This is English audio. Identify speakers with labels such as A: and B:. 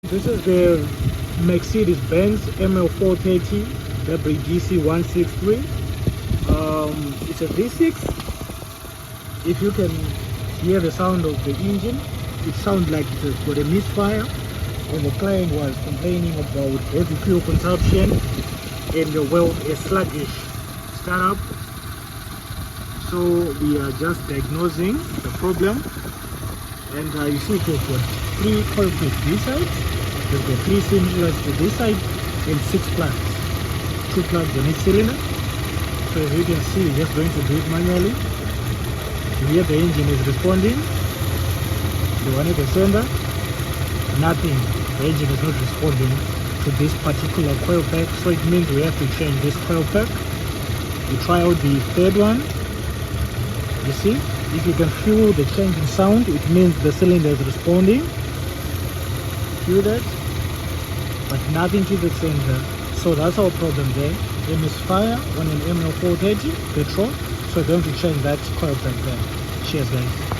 A: This is the Mercedes-Benz ML430 WDC163. It's a V6. If you can hear the sound of the engine, it sounds like it's got a misfire. And the client was complaining about heavy fuel consumption and a sluggish startup. So we are just diagnosing the problem. And you see it has got 3 coil plates this side, there's got 3 cylinders to this side, and 6 plugs. 2 plugs on each cylinder. So as you can see, we're just going to do it manually. Here the engine is responding. The one at the center, nothing. The engine is not responding to this particular coil pack, so it means we have to change this coil pack. We try out the third one. You see, if you can feel the change in sound, it means the cylinder is responding. Feel that? But nothing to the center. So that's our problem there. A misfire on an ML430 petrol. So we're going to change that coil pack there. Cheers guys.